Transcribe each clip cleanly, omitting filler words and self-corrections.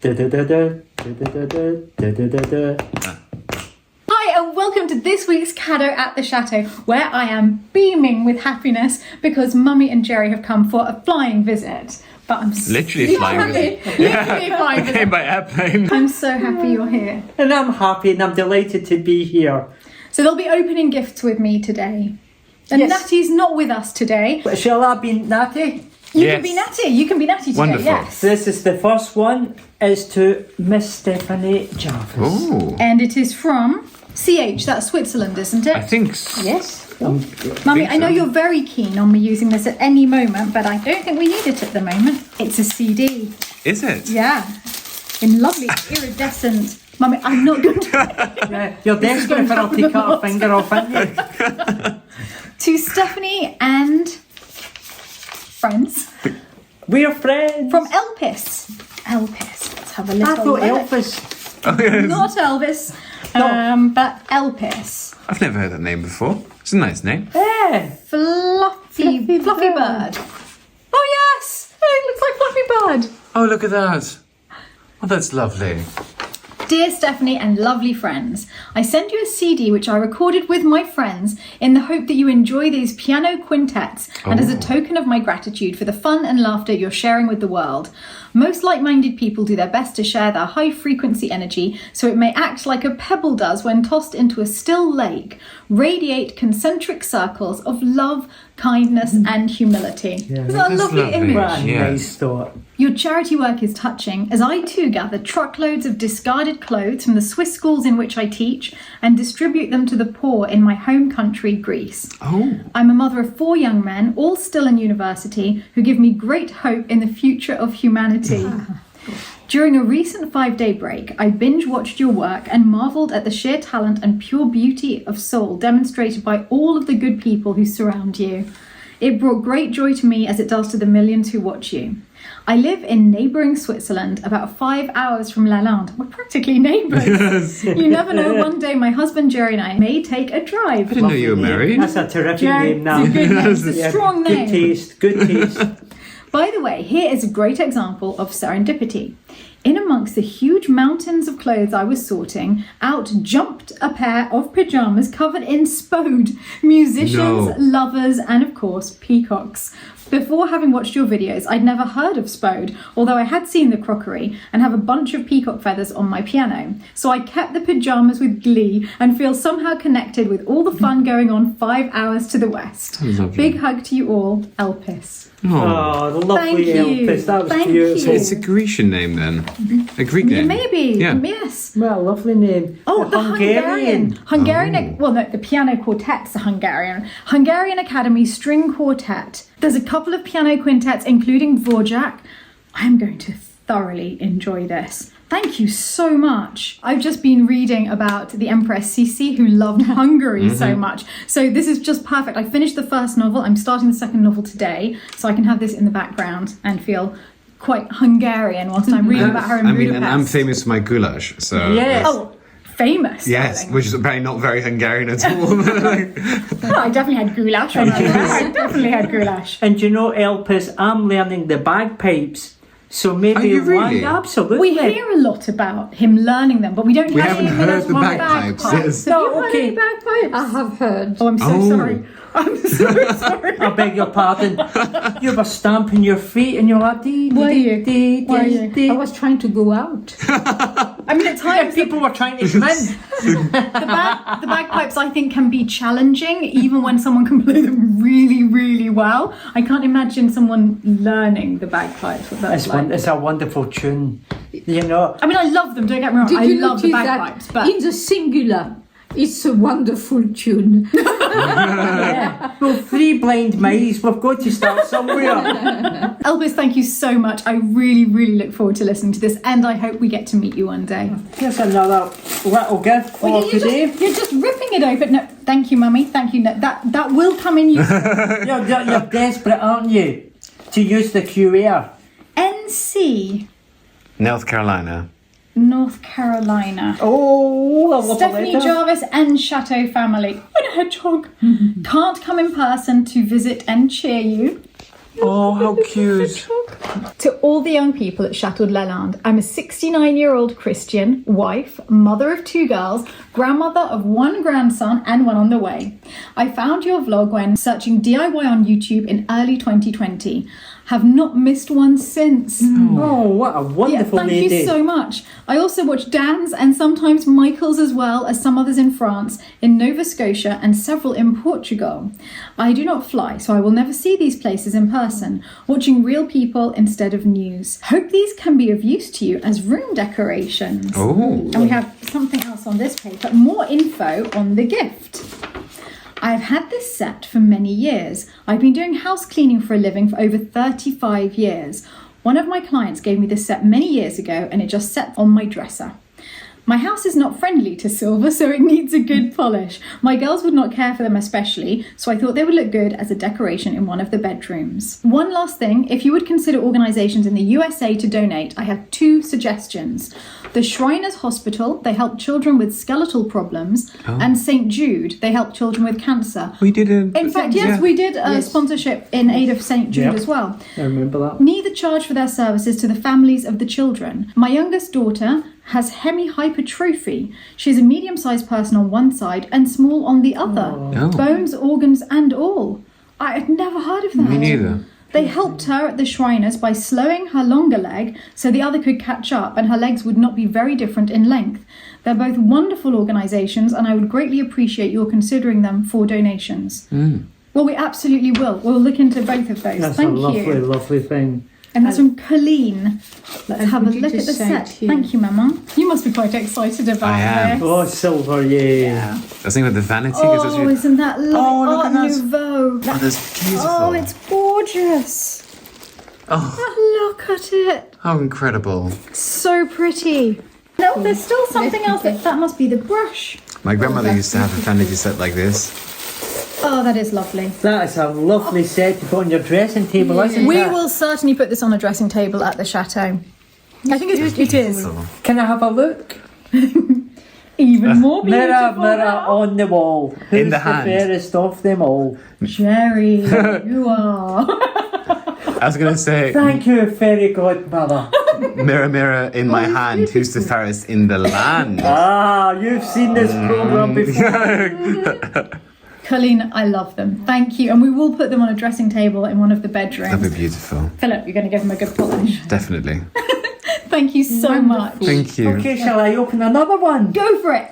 Hi, and welcome to this week's Cadeau at the Chateau, where I am beaming with happiness because Mummy and Gerry have come for a flying visit. But I'm Literally flying visit. Literally flying visit. Came by airplane. I'm so happy you're here. and I'm happy and I'm delighted to be here. So they'll be opening gifts with me today. And Yes. Natty's not with us today. But shall I be Natty? You Yes. can be Natty. You can be Natty today. Wonderful. Yes. This is the first one. Is to Miss Stephanie Jarvis. Ooh. And it is from CH. That's Switzerland, isn't it? I think so. Yes. Mummy, I know you're very keen on me using this at any moment, but I don't think we need it at the moment. It's a CD. Is it? Yeah. In lovely iridescent. Mummy, I'm not going to... Yeah, you're desperate for her to cut her finger off, aren't you? To Stephanie and friends We're friends. from Elpis. Elpis. Let's have a little I thought look. Elvis. Oh, yes. Not Elvis, but Elpis. I've never heard that name before. It's a nice name. Yeah. Fluffy bird. Oh yes, it looks like Fluffy Bird. Oh, look at that. Oh, that's lovely. Dear Stephanie and lovely friends, I send you a CD which I recorded with my friends in the hope that you enjoy these piano quintets and as a token of my gratitude for the fun and laughter you're sharing with the world. Most like-minded people do their best to share their high-frequency energy so it may act like a pebble does when tossed into a still lake, radiate concentric circles of love, kindness and humility. Isn't that a That's lovely lovely. image? What a Yeah. nice thought. Your charity work is touching, as I too gather truckloads of discarded clothes from the Swiss schools in which I teach and distribute them to the poor in my home country, Greece. Oh. I'm a mother of 4 young men, all still in university, who give me great hope in the future of humanity. During a recent 5-day break, I binge-watched your work and marvelled at the sheer talent and pure beauty of soul demonstrated by all of the good people who surround you. It brought great joy to me as it does to the millions who watch you. I live in neighbouring Switzerland, about 5 hours from Lalande. We're practically neighbours. You never know, one day my husband Gerry and I may take a drive. I didn't know you were married. That's a terrific Gerry, name now. it's a good name. It's a Yeah, strong name. Good taste. Good taste. By the way, here is a great example of serendipity. In amongst the huge mountains of clothes I was sorting, out jumped a pair of pyjamas covered in spode. Musicians, No. lovers, and of course, peacocks. Before having watched your videos, I'd never heard of spode, although I had seen the crockery and have a bunch of peacock feathers on my piano. So I kept the pyjamas with glee and feel somehow connected with all the fun going on 5 hours to the west. Lovely. Big hug to you all, Elpis. Oh. Oh, the lovely Thank you. Elvis. That was Thank beautiful. you. It's a Grecian name then. A Greek name. Maybe, Yeah. yes. Well, a lovely name. Oh, the Hungarian. Well, no, the piano quartet's the Hungarian. Hungarian Academy String Quartet. There's a couple of piano quintets, including Dvorak. I'm going to thoroughly enjoy this. Thank you so much. I've just been reading about the Empress Sisi, who loved Hungary so much. So this is just perfect. I finished the first novel. I'm starting the second novel today, so I can have this in the background and feel quite Hungarian whilst I'm reading about her in Budapest. and I'm famous for my goulash, so... Yes. Oh, famous. Yes, darling. which is apparently not very Hungarian at all. Oh, I definitely had goulash on my I definitely had goulash. And you know, Elpis, I'm learning the bagpipes. So maybe Are you really? Absolutely. We hear a lot about him learning them, but we don't We have haven't any heard the one bagpipes, yes. Have you No, heard okay. any bagpipes? I have heard. Oh, I'm so Oh. sorry. I'm so sorry. I beg your pardon. You were stamping your feet and you're like, dee, Were dee, you? dee, Were dee, you? dee. I was trying to go out. I mean, at times People were trying to come in. the bagpipes, I think, can be challenging, even when someone can play them really, really well. I can't imagine someone learning the bagpipes. What that's like. It's a wonderful tune. You know, I mean, I love them. Don't get me wrong. Did I you love the notice bagpipes, that but in the singular, it's a wonderful tune. yeah. Well, 3 blind mice, we've got to start somewhere. Elvis, thank you so much. I really, really look forward to listening to this, and I hope we get to meet you one day. Here's another little gift for Well, today. you're just ripping it open. No, thank you, Mummy. Thank you. No, that will come in use. You're desperate, aren't you, to use the QR? NC, North Carolina. North Carolina. Oh, I love Stephanie letter. Jarvis and Chateau family. And a hedgehog. Can't come in person to visit and cheer you. Oh, how cute. To all the young people at Château de Lalande, I'm a 69-year-old Christian, wife, mother of 2 girls, grandmother of 1 grandson and 1 on the way. I found your vlog when searching DIY on YouTube in early 2020. Have not missed one since. Oh, what a wonderful Thank lady. you so much. I also watch Dan's and sometimes Michael's as well as some others in France, in Nova Scotia and several in Portugal. I do not fly, so I will never see these places in person, watching real people instead of news. Hope these can be of use to you as room decorations. Oh. And we have something else on this paper, more info on the gift. I've had this set for many years. I've been doing house cleaning for a living for over 35 years. One of my clients gave me this set many years ago and it just sat on my dresser. My house is not friendly to silver, so it needs a good polish. My girls would not care for them especially, so I thought they would look good as a decoration in one of the bedrooms. One last thing, if you would consider organisations in the USA to donate, I have 2 suggestions. The Shriners Hospital, they help children with skeletal problems, and St. Jude, they help children with cancer. We did a... In fact, yes, we did a sponsorship in aid of St. Jude as well. I remember that. Neither charge for their services to the families of the children. My youngest daughter has hemihypertrophy. She's a medium-sized person on one side and small on the other. Oh. Bones, organs and all. I had never heard of that. Me neither. They helped her at the Shriners by slowing her longer leg so the other could catch up and her legs would not be very different in length. They're both wonderful organisations and I would greatly appreciate your considering them for donations. Well, we absolutely will. We'll look into both of those. That's Thank a lovely, you. lovely thing. And that's from Colleen. Let's have a would you look at the just say set. to you? Thank you, Mama. You must be quite excited about I am. this. Oh, silver, yeah. I was thinking about the vanity. Oh, isn't that lovely? Oh, look Art at that. Nouveau. Oh, that's beautiful. Oh, it's gorgeous. Oh, Look at it. how incredible. So pretty. No, there's still something else. That must be the brush. My grandmother used to have a vanity set like this. Oh, that is lovely. That is a lovely set to put on your dressing table, isn't We it? will certainly put this on a dressing table at the chateau. I think it is. Can I have a look? Even more beautiful. Mirror, mirror now. on the wall. Who's In the hand. fairest of them all? Gerry, you are. I was going to say, Thank you, fairy godmother. mirror, mirror in my hand, who's the fairest in the land? Ah, you've seen this programme before. Colleen, I love them. Thank you. And we will put them on a dressing table in one of the bedrooms. That'd be beautiful. Philip, you're going to give them a good polish. Definitely. Thank you so much. Thank you. Okay, shall I open another one? Go for it.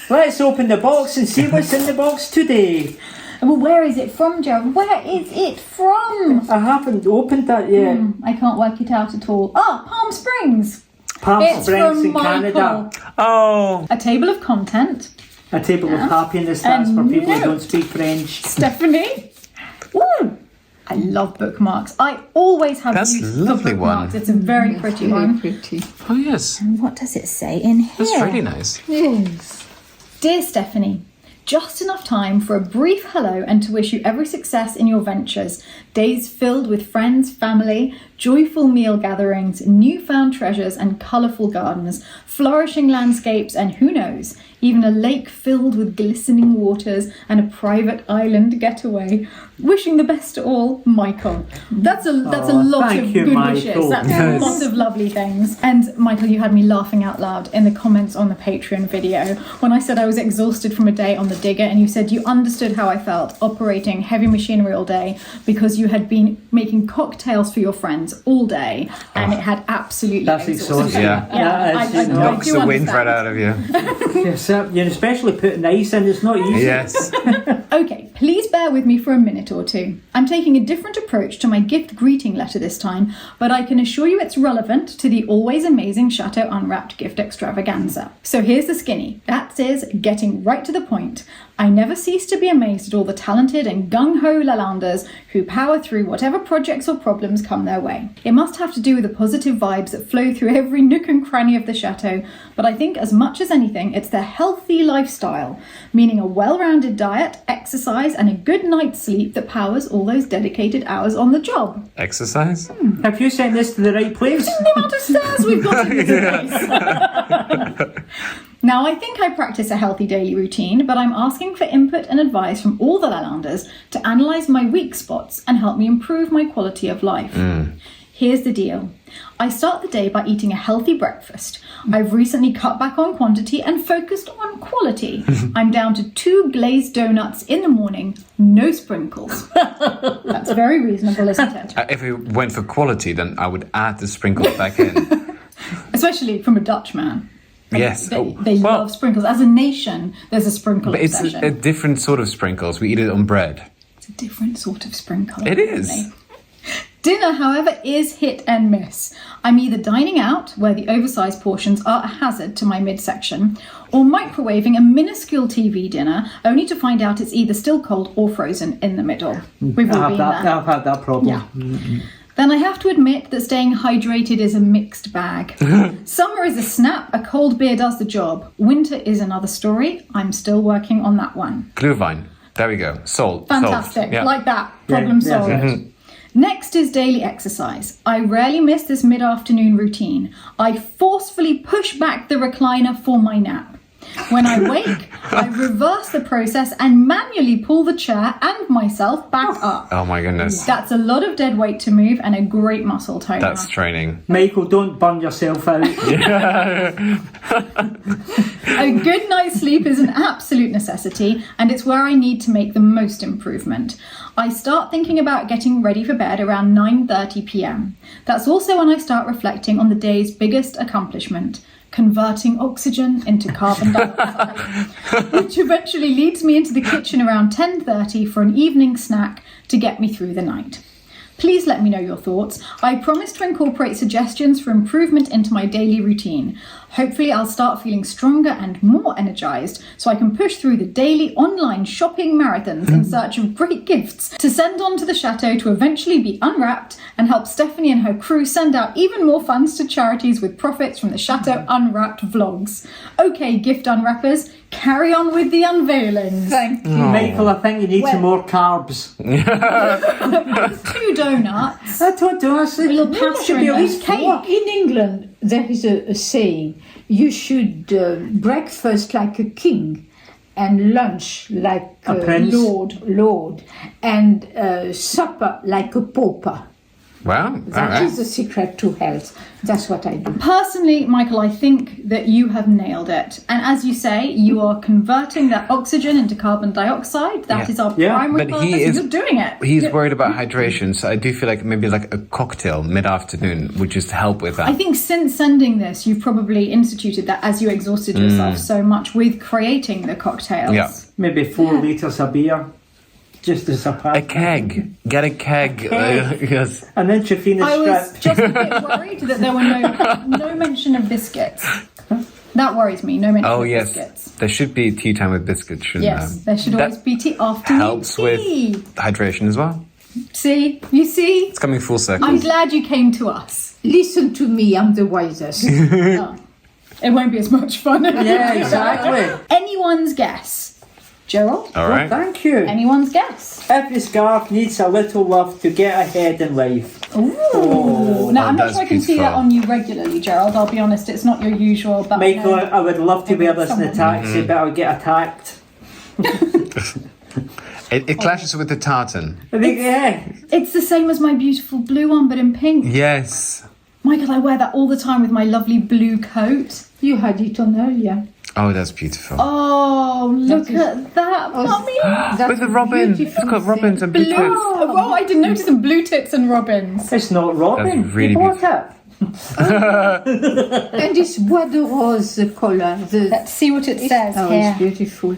Let's open the box and see what's in the box today. Well, where is it from, Joe? Where is it from? I haven't opened that yet. I can't work it out at all. Ah, Palm Springs. Palm It's Springs from in Canada. Michael. Oh, A table of content. A table of happiness, that's And for people who notes. don't speak French. Stephanie. Ooh. I love bookmarks. I always have That's use a lovely for bookmarks. one. It's a very pretty Very one. pretty. oh yes. What does it say in here? That's really nice. Yes. Dear Stephanie, just enough time for a brief hello and to wish you every success in your ventures. Days filled with friends, family, joyful meal gatherings, newfound treasures and colourful gardens, flourishing landscapes and who knows, even a lake filled with glistening waters and a private island getaway. Wishing the best to all, Michael. That's a lot thank of you, good Michael. wishes. That's Yes. lots of lovely things. And Michael, you had me laughing out loud in the comments on the Patreon video when I said I was exhausted from a day on the digger, and you said you understood how I felt operating heavy machinery all day because you had been making cocktails for your friends all day, and it had absolutely That's exhausted exhausting. you. Yeah. Yeah, That is, I you know, Knocks do the wind understand. right out of you. Yes, you're especially putting ice in, it's not easy. Yes. Okay, please bear with me for a minute or two. I'm taking a different approach to my gift greeting letter this time, but I can assure you it's relevant to the always amazing Chateau Unwrapped gift extravaganza. So here's the skinny. That is getting right to the point. I never cease to be amazed at all the talented and gung-ho Lalanders who power through whatever projects or problems come their way. It must have to do with the positive vibes that flow through every nook and cranny of the chateau, but I think as much as anything, it's their healthy lifestyle, meaning a well-rounded diet, exercise, and a good night's sleep that powers all those dedicated hours on the job. Exercise? Have you sent this to the right place? The amount of stairs we've got in this place. Now, I think I practice a healthy daily routine, but I'm asking for input and advice from all the Lalanders to analyse my weak spots and help me improve my quality of life. Here's the deal. I start the day by eating a healthy breakfast. I've recently cut back on quantity and focused on quality. I'm down to 2 glazed donuts in the morning, no sprinkles. That's very reasonable, isn't it? If we went for quality, then I would add the sprinkles back in. Especially from a Dutch man. Yes. They love sprinkles. As a nation, there's a sprinkle But it's obsession. a different sort of sprinkles. We eat it on bread. It's a different sort of sprinkle. It is. Really. Dinner, however, is hit and miss. I'm either dining out, where the oversized portions are a hazard to my midsection, or microwaving a minuscule TV dinner, only to find out it's either still cold or frozen in the middle. We've all been there. I've had that problem. Yeah. Then I have to admit that staying hydrated is a mixed bag. Summer is a snap, a cold beer does the job. Winter is another story. I'm still working on that one. Glühwein. There we go. Solved. Fantastic. Yeah. Like that. Problem solved. Next is daily exercise. I rarely miss this mid-afternoon routine. I forcefully push back the recliner for my nap. When I wake, I reverse the process and manually pull the chair and myself back up. Oh my goodness. That's a lot of dead weight to move and a great muscle toner. That's training. Michael, don't burn yourself out. A good night's sleep is an absolute necessity, and it's where I need to make the most improvement. I start thinking about getting ready for bed around 9:30 p.m. That's also when I start reflecting on the day's biggest accomplishment, converting oxygen into carbon dioxide, which eventually leads me into the kitchen around 10:30 for an evening snack to get me through the night. Please let me know your thoughts. I promise to incorporate suggestions for improvement into my daily routine. Hopefully I'll start feeling stronger and more energized so I can push through the daily online shopping marathons in search of great gifts to send on to the chateau to eventually be unwrapped and help Stephanie and her crew send out even more funds to charities with profits from the Chateau Unwrapped vlogs. Okay, gift unwrappers, carry on with the unveilings. Thank you. Michael, I think you need some more carbs. 2 donuts. I don't know. A little pasta in there. Cake. In England, there is a saying, you should breakfast like a king and lunch like A prince. lord, and supper like a pauper. Wow. That is the secret to health. That's what I do. Personally, Michael, I think that you have nailed it. And as you say, you are converting that oxygen into carbon dioxide. That is our primary But purpose. You're doing it. He's worried about hydration, so I do feel like maybe like a cocktail mid-afternoon would just help with that. I think since sending this, you've probably instituted that as you exhausted yourself so much with creating the cocktails. Yeah. Maybe 4 litres of beer. Just as a pack. A keg. Get a keg. Yes. An intravenous I was strip. just a bit worried that there were no mention of biscuits. That worries me. No mention Oh of yes. biscuits. There should be tea time with biscuits, shouldn't Yes, there should That always be tea afternoon helps tea. with hydration as well. See? You see? It's coming full circle. I'm glad you came to us. Listen to me, I'm the wisest. Oh, it won't be as much fun. Yeah, exactly. Anyone's guess. Gerald? All right. Well, thank you. Anyone's guess. Every scarf needs a little love to get ahead in life. Ooh. Now, I'm not that's sure I can see beautiful. that on you regularly, Gerald. I'll be honest, it's not your usual. But Michael, I would love to wear this in the Someone- taxi, but I'll get attacked. It clashes with the tartan. I think, yeah. it's the same as my beautiful blue one, but in pink. Yes. Michael, I wear that all the time with my lovely blue coat. You had it on earlier. Oh, that's beautiful. Oh, look That is- at that, Mummy. That's with the robin. beautiful It's got robins thing. and blue Blue. tits. Oh, I didn't notice some blue tits and robins. It's not Robin. That's really you bought it. And it's bois de rose, the colour. Let's see what it says Oh, here. it's beautiful.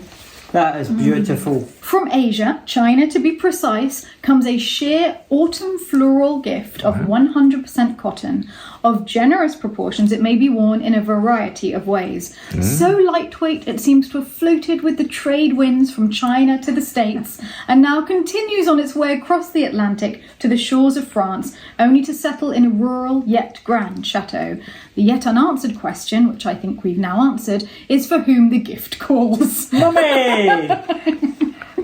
That is beautiful. From Asia, China to be precise, comes a sheer autumn floral gift of 100% cotton. Of generous proportions, it may be worn in a variety of ways. So lightweight, it seems to have floated with the trade winds from China to the States, and now continues on its way across the Atlantic to the shores of France, only to settle in a rural yet grand chateau. The yet unanswered question, which I think we've now answered, is for whom the gift calls. Mummy!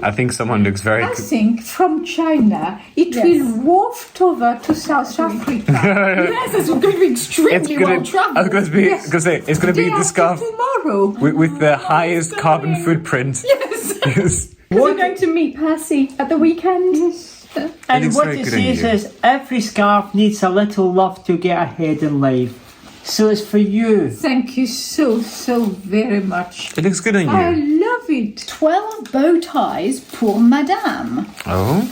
I think someone looks very. I think from China it Yes. will waft over to South Africa. Yes, it's going to be extremely well I was travelled. going to say it's going to be Day the scarf after tomorrow. with the highest carbon footprint. Yes. Yes. Because we're going to meet Percy at the weekend. Yes. And looks what very it good on says you. is, every scarf needs a little love to get ahead in life. So it's for you. Thank you so very much. It looks good on I you. love it. 12 bow ties pour Madame. Oh,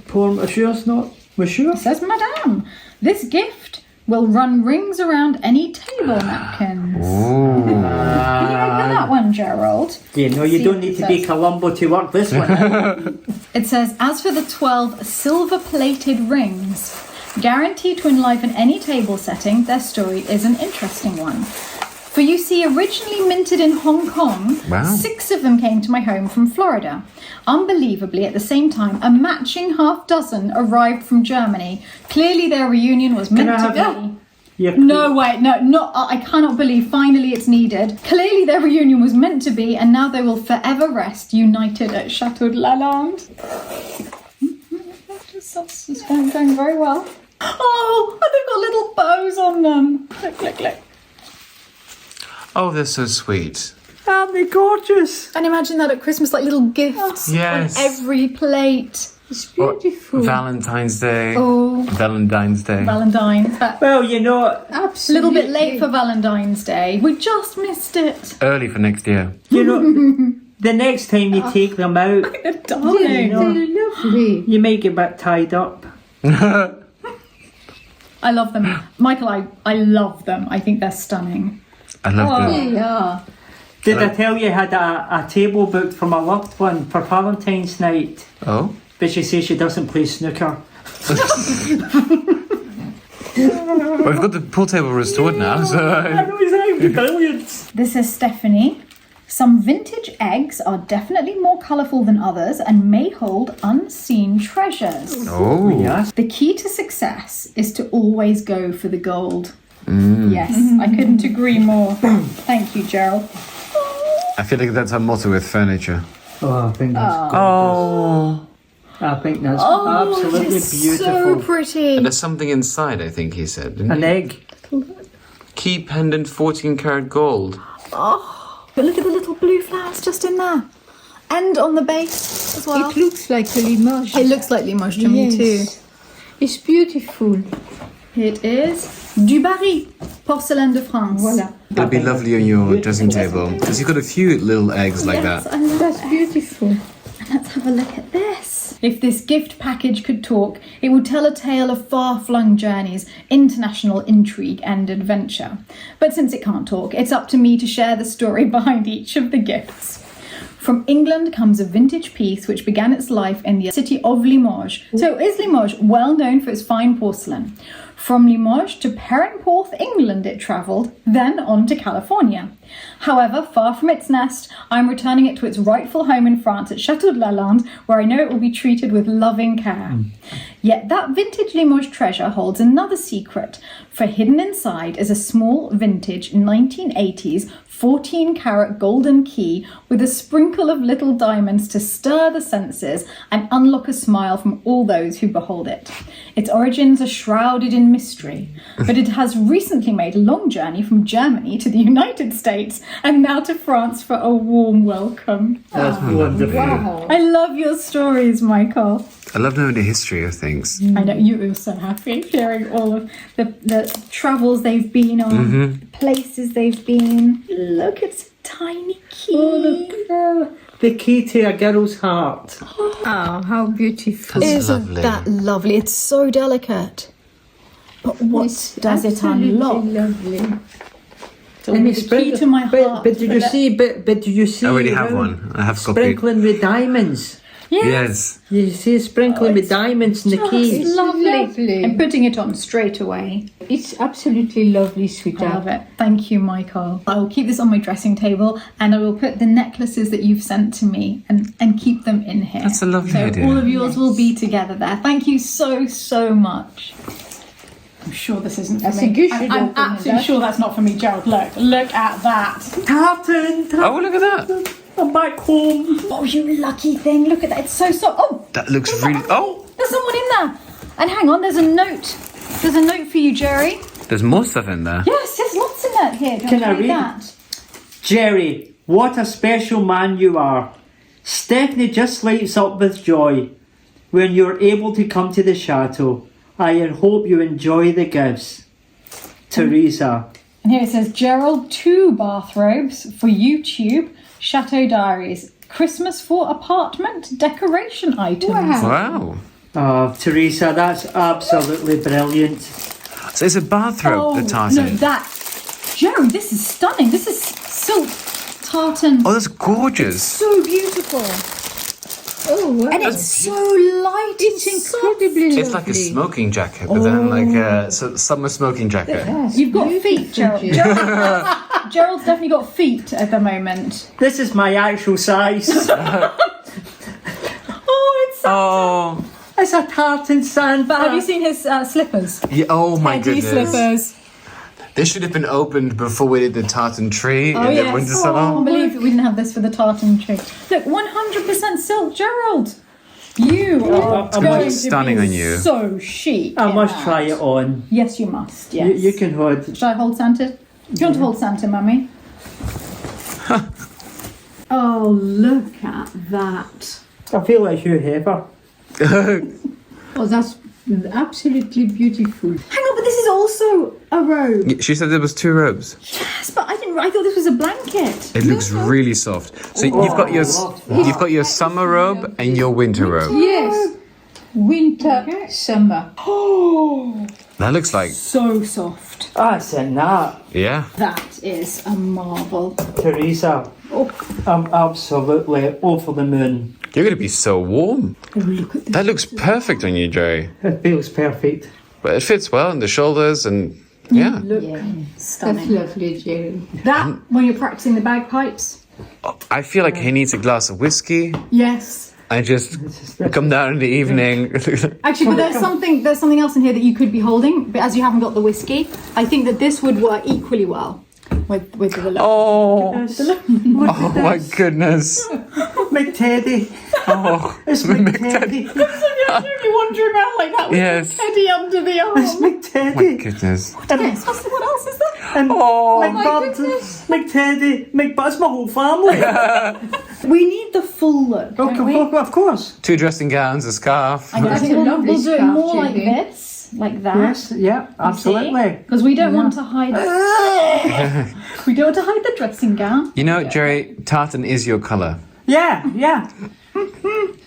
Poor Monsieur's not. Monsieur? It says Madame. This gift will run rings around any table napkins. ooh. Can you open that one, Gerald? Yeah, no, you See don't what need it to be says. Columbo to work this one out. It says, as for the 12 silver-plated rings, guaranteed to enliven any table setting, their story is an interesting one. For you see, originally minted in Hong Kong, Wow. 6 of them came to my home from Florida. Unbelievably, at the same time, a matching half dozen arrived from Germany. Clearly their reunion was meant I to have be. that? Yeah, No, wait, no, not. I cannot believe finally it's needed. Clearly their reunion was meant to be, and now they will forever rest united at Chateau de Lalande. It's going very well. Oh, they've got little bows on them. Look. Oh, they're so sweet. Aren't they gorgeous? And imagine that at Christmas, like little gifts Yes. on every plate. It's Or beautiful. Valentine's Day. Oh, Valentine's Day. Valentine's. But Well, you know, a Absolutely. little bit late for Valentine's Day. We just missed it. Early for next year. the next time you take them out, They're They're, darling. they're lovely. you may get a bit tied up. I love them. Michael, I love them. I think they're stunning. I love them. They are. Did I tell you I had a table booked for my loved one for Valentine's night? Oh? But she says she doesn't play snooker. Well, we've got the pool table restored now, so... know exactly, brilliant. This is Stephanie. Some vintage eggs are definitely more colourful than others and may hold unseen treasures. Oh. Yes. The key to success is to always go for the gold. Yes, I couldn't agree more. Thank you, Gerald. I feel like that's our motto with furniture. Oh, I think that's Oh. I think that's absolutely it's beautiful. so pretty. And there's something inside, I think he said. Didn't An he? egg. Key pendant 14 karat gold. But look at the little blue flowers just in there. And on the base as well. It looks like a Limoges. It looks like Limoges to me too. Yes. It's beautiful. It is du Barry, porcelain de France. Voilà. It'll be lovely on your dressing table. Because you've got a few little eggs like Yes, that. I love That's it. beautiful. And let's have a look at this. If this gift package could talk, it would tell a tale of far-flung journeys, international intrigue and adventure. But since it can't talk, it's up to me to share the story behind each of the gifts. From England comes a vintage piece which began its life in the city of Limoges. So is Limoges well known for its fine porcelain? From Limoges to Perranporth, England it travelled, then on to California. However, far from its nest, I'm returning it to its rightful home in France at Chateau de Lalande, where I know it will be treated with loving care. Yet that vintage Limoges treasure holds another secret, for hidden inside is a small vintage 1980s 14-carat golden key with a sprinkle of little diamonds to stir the senses and unlock a smile from all those who behold it. Its origins are shrouded in mystery, but it has recently made a long journey from Germany to the United States and now to France for a warm welcome. That's wonderful. Wow. I love your stories, Michael. I love knowing the history of things. I know you were so happy hearing all of the travels they've been on, the places they've been. Look, it's a tiny key. Oh, the key to a girl's heart. Oh, how beautiful. That's Isn't lovely. that lovely? It's so delicate. But what It's does it absolutely unlock? lovely. And the it's key to my heart. But did you see? But did you see? I already have how one. I have copied. Sprinkling with diamonds. Yes. You see, sprinkling with diamonds in the key. It's lovely. lovely. I'm putting it on straight away. It's absolutely lovely, I sweetheart. love it. Thank you, Michael. I will keep this on my dressing table and I will put the necklaces that you've sent to me and keep them in here. That's a lovely so idea. all of yours will be together there. Thank you so much. I'm sure this isn't for I me. think you should I'm open absolutely that. sure that's not for me, Gerald. Look at that. Tartan. Oh, look at that. I'm back home. Oh, you lucky thing. Look at that. It's so soft. Oh, That looks really... Oh! there's someone in there. And hang on, there's a note. There's a note for you, Gerry. There's more stuff in there. Yes, there's lots in that here. Do you Can want I to read read? that? Gerry, what a special man you are. Stephanie just lights up with joy when you're able to come to the chateau. I hope you enjoy the gifts. Teresa. And here it says, Gerald, 2 bathrobes for YouTube, Chateau Diaries, Christmas for apartment decoration items. Wow. Oh, Teresa, that's absolutely brilliant. So it's a bathrobe, the tartan. No, Gerry, this is stunning. This is silk tartan. Oh, that's gorgeous. So beautiful. Oh, wow. And it's so light. It's incredibly lovely. It's like a smoking jacket, but then like a summer smoking jacket. Yes, You've got feet, Gerald. beautiful. Gerald's definitely got feet at the moment. This is my actual size. Oh, It's a tartan sandbag. But have you seen his slippers? yeah. Oh my Teddy goodness. slippers. This should have been opened before we did the tartan tree Oh, in the yes. winter I salon. can't believe that we didn't have this for the tartan tree. Look, 100% silk, Gerald. You are I'm going to stunning be on you. so chic. I in must that. try it on. Yes, you must. Yes. You can hold. Should I hold Santa? Do you want to hold Santa, Mummy? Oh, look at that. I feel like Hugh Hefner. Oh, that's absolutely beautiful. Hang on, but this is also a robe. She said there was 2 robes. Yes, but I didn't. I thought this was a blanket. It looks really soft. So you've got your summer robe and your winter robe. Yes. Winter, summer. Oh, That looks like so soft. That's in that. yeah. That is a marvel. Teresa, I'm absolutely over the moon. You're gonna be so warm. That looks perfect on you, Gerry. It feels perfect. But it fits well in the shoulders and yeah. Yeah, Stunning. that's lovely, Gerry. That when you're practicing the bagpipes. I feel like he needs a glass of whiskey Yes. and just come down in the evening. Actually, but there's something else in here that you could be holding, but as you haven't got the whiskey, I think that this would work equally well with the look. Oh, Yes. oh my goodness. McTeddy. Oh, It's McTeddy. You're wandering around like that with yes. Teddy under the arm. It's Oh my McTeddy. goodness. Yes, what else is there? And Oh, McBud, McTeddy, McBud's my whole family. We need the full look, don't we? Of course. 2 dressing gowns, a scarf. I That's think a we'll lovely do it scarf, more like Gerry. this, like that. Yes, yeah, absolutely. Because we don't want to hide. We don't want to hide the dressing gown. You know, Gerry, tartan is your colour. Yeah.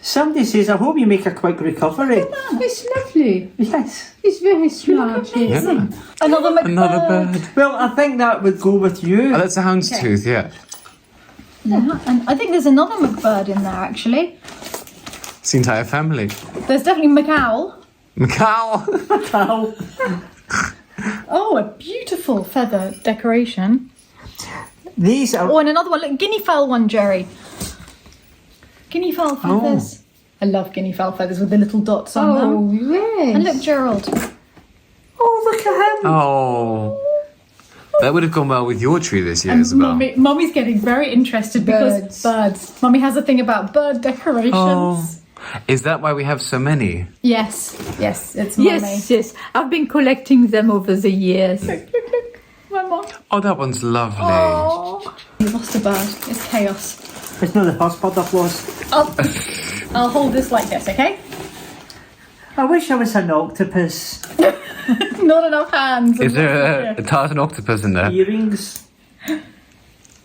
Somebody says, I hope you make a quick recovery. It's lovely. Yes. It's very smart, Gerry. Yeah. Another McBird. Another bird. Well, I think that would go with you. Oh, that's a houndstooth, yeah. Yeah, and I think there's another McBird in there actually. It's the entire family. There's definitely McOwl. Macau. Ow. Oh, a beautiful feather decoration. These are. Oh, and another one. Look, guinea fowl one, Gerry. Guinea fowl feathers. I love guinea fowl feathers with the little dots on them. Oh, yes. And look, Gerald. Oh, look at him. Oh. That would have gone well with your tree this year, Isabel. Mummy's getting very interested because birds. Mummy has a thing about bird decorations. Oh. Is that why we have so many? Yes, it's Mummy. Yes. I've been collecting them over the years. Look, my mum. Oh, that one's lovely. Oh, you lost a bird. It's chaos. It's not the first bird I've lost. I'll hold this like this, okay? I wish I was an octopus. Not enough hands. Is there a tartan octopus in there? Earrings.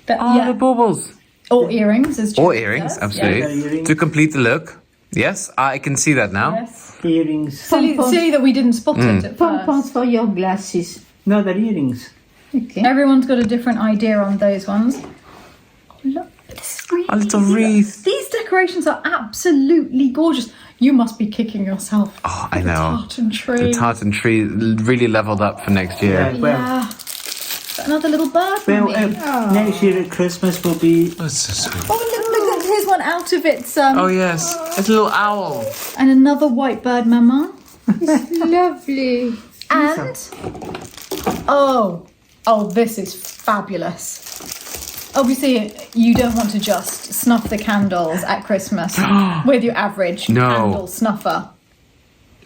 But, Oh, yeah. the baubles. Or earrings, as Or Gerry earrings, says. absolutely. Yeah, earrings. To complete the look. Yes, I can see that now. Yes. Earrings. Silly that we didn't spot it at Pompons first. for your glasses. No, they're earrings. Okay. Everyone's got a different idea on those ones. Oh, look, this is really A little easy. wreath. These decorations are absolutely gorgeous. You must be kicking yourself. Oh, I know. Tartan tree. The tartan tree really leveled up for next year. Yeah, well, Yeah. Another little bird. well Mummy. next year at Christmas will be. Oh, it's so sweet. Oh, look, here's one out of its. Oh, yes. It's a little owl. And another white bird, Mama. Lovely. And oh, this is fabulous. Obviously, you don't want to just snuff the candles at Christmas with your average No. candle snuffer.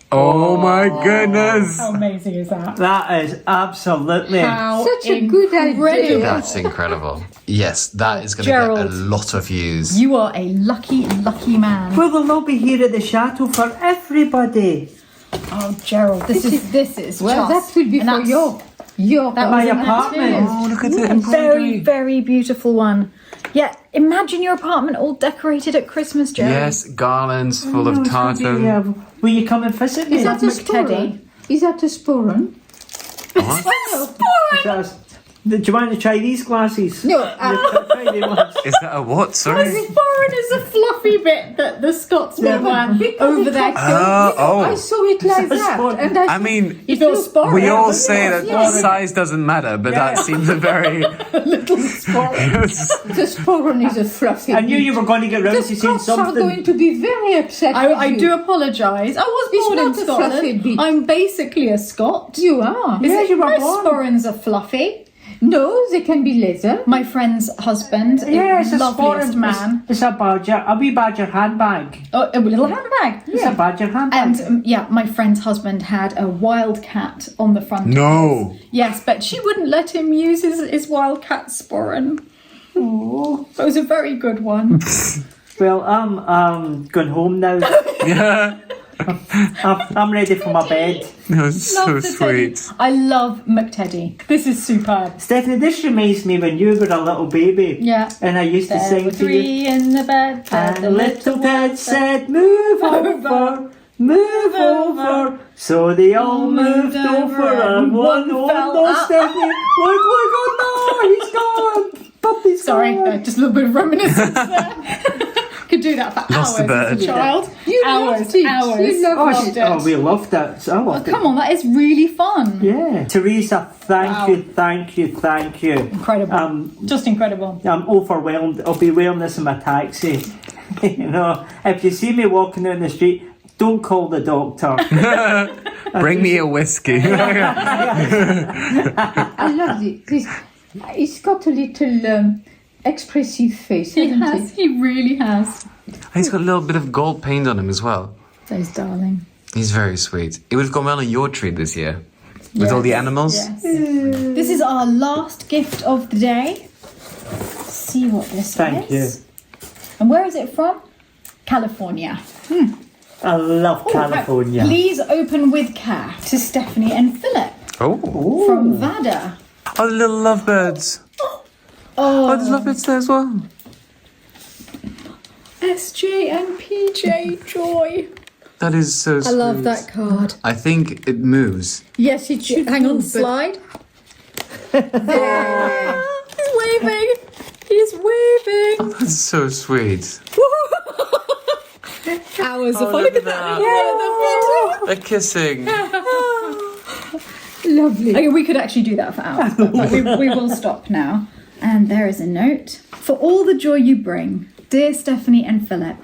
Oh my goodness. How amazing is that? That is absolutely. How Such a good idea. That's incredible. Yes, that is going to get a Gerald. lot of views. You are a lucky, lucky man. Well, they'll not be here at the chateau for everybody. Oh, Gerald, this is Well, just, that will be and for that's- your that My was an apartment. accident. Oh, look at the Very, embroidery. very beautiful one. Yeah, imagine your apartment all decorated at Christmas, Gerald. Yes, garlands full of Oh, it's gonna be, tartan. will you come and visit me? Is that a McTeddy. sporan? Is that a sporan? Do you want to try these glasses? No, Try them once. Is that a what? Sorry. Foreign is a fluffy bit that the Scotsmen wear over their coat. I saw it like It's a that. sporan. And I You feel sporran. We all say that Yes. size doesn't matter, but that seems a very... little sporran. the sporan is a fluffy I knew you were going to get round The to saying Scots are going something. to be very upset with I you. do apologise. I was It's born in not a fluffy Scotland. bit. I'm basically a Scot. You are. Yes, you were Most born. sporrans are fluffy. No, they can be leather. My friend's husband, Yeah, it's a loveliest sporran. man. It's a badger, a wee badger handbag. Oh, a little handbag. It's a badger handbag. And my friend's husband had a wildcat on the front. No. Yes, but she wouldn't let him use his wildcat sporran. Oh, it was a very good one. Well, I'm going home now. Yeah. I'm ready for my bed. That was so Love the teddy. sweet. I love McTeddy. This is superb. Stephanie, this reminds me when you were a little baby. Yeah. And I used to There sing were to you. 3 in the bed. And the little Ted said, move over, move over. So they all moved over and one fell no, up. Stephanie. Look, oh no, he's gone. Puppy's Sorry, gone. just a little bit of reminiscence there. Could do that for Lost the hours bird. as a child. You hours, loved it. hours. You loved Loved it. Oh, we loved it. I loved it. Come on, that is really fun. Yeah. Teresa, Wow. thank you. Incredible. Just incredible. I'm overwhelmed. I'll be wearing this in my taxi. You know, if you see me walking down the street, don't call the doctor. Bring me a whiskey. I love it. It's got a little expressive face, He hasn't has. it? He really has. He's got a little bit of gold paint on him as well. Those darling. He's very sweet. It would have gone well on your tree this year. With all the animals. Yes. This is our last gift of the day. Let's see what this Thank you. is. And where is it from? California. I love California. Please open with care to Stephanie and Philip Oh. from Vada. Oh, the little lovebirds. Oh, there's lovebirds there as well. SJ and PJ Joy. That is so sweet. I love that card. I think it moves. Yes, it should. Hang on, move, but slide. He's waving. He's waving. That's so sweet. Hours of Oh, fun. look Look at at that. that. Yeah, They're kissing. Lovely. okay, we could actually do that for hours, but we will stop now. And there is a note. For all the joy you bring, dear Stephanie and Philip,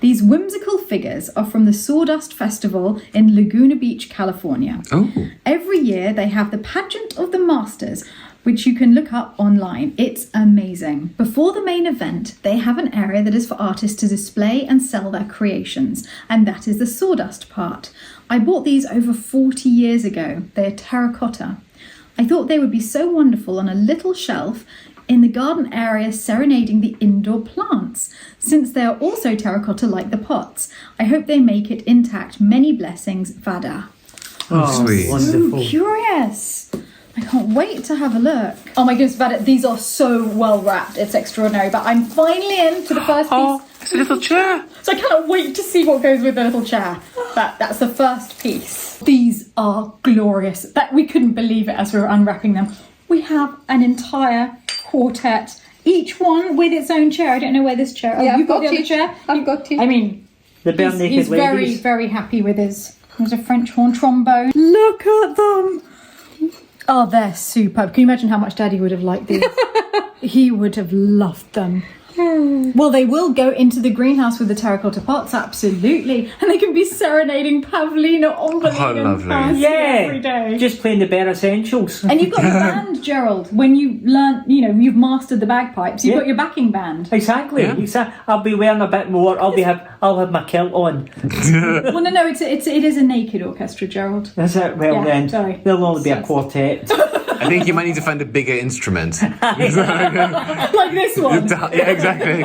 these whimsical figures are from the Sawdust Festival in Laguna Beach, California. Oh. Every year they have the Pageant of the Masters, which you can look up online. It's amazing. Before the main event, they have an area that is for artists to display and sell their creations, and that is the sawdust part. I bought these over 40 years ago. They are terracotta. I thought they would be so wonderful on a little shelf in the garden area serenading the indoor plants, since they are also terracotta like the pots. I hope they make it intact. Many blessings, Vada. Oh, sweet. Wonderful. Curious. I can't wait to have a look. Oh my goodness, Vada, these are so well wrapped. It's extraordinary. But I'm finally into the first piece. Oh, it's a little chair. So I cannot wait to see what goes with the little chair. That's the first piece. These are glorious. That we couldn't believe it as we were unwrapping them. We have an entire quartet, each one with its own chair. I don't know where this chair. Oh, Yeah, you've I've got the got other it. chair. I've got it. I mean, The bare he's naked very, ladies. very happy with his. There's a French horn trombone. Look at them. Oh, they're superb. Can you imagine how much Daddy would have liked these? He would have loved them. Well, they will go into the greenhouse with the terracotta pots, absolutely. And they can be serenading Pavlina, Omberling and lovely. Fancy every day. Just playing the bare essentials. And you've got the band, Gerald. When you learn, you've mastered the bagpipes, you've got your backing band. Exactly. I'll be wearing a bit more. I'll have my kilt on. Well, no, it is a naked orchestra, Gerald. Is it? Well Yeah, then, sorry. there'll only be a quartet. I think you might need to find a bigger instrument. Like this one. Yeah, exactly.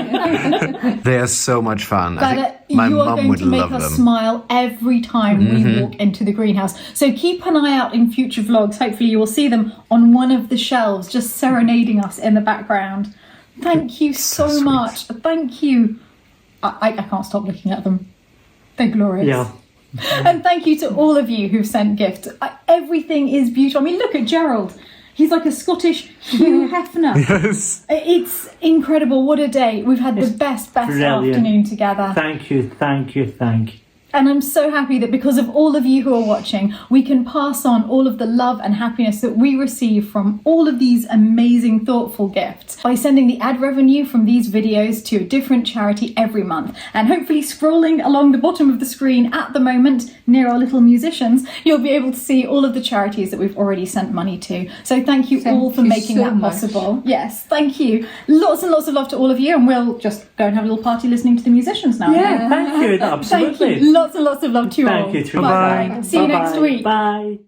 They are so much fun. I But think my you are mum going would to make love us them. smile every time we walk into the greenhouse. So keep an eye out in future vlogs. Hopefully you will see them on one of the shelves, just serenading us in the background. Thank you so much. Thank you. I can't stop looking at them. They're glorious. Yeah. And thank you to all of you who've sent gifts. Everything is beautiful. I mean, look at Gerald. He's like a Scottish Hugh Hefner. Yes. It's incredible. What a day. We've had the best brilliant. afternoon together. Thank you. And I'm so happy that because of all of you who are watching, we can pass on all of the love and happiness that we receive from all of these amazing, thoughtful gifts by sending the ad revenue from these videos to a different charity every month. And hopefully scrolling along the bottom of the screen at the moment, near our little musicians, you'll be able to see all of the charities that we've already sent money to. So thank you all for making that possible. Yes, thank you. Lots and lots of love to all of you, and we'll just go and have a little party listening to the musicians now. Yeah, thank you. Absolutely. Thank you. Lots and lots of love to you all. Thank you. Bye. See you next week. Bye.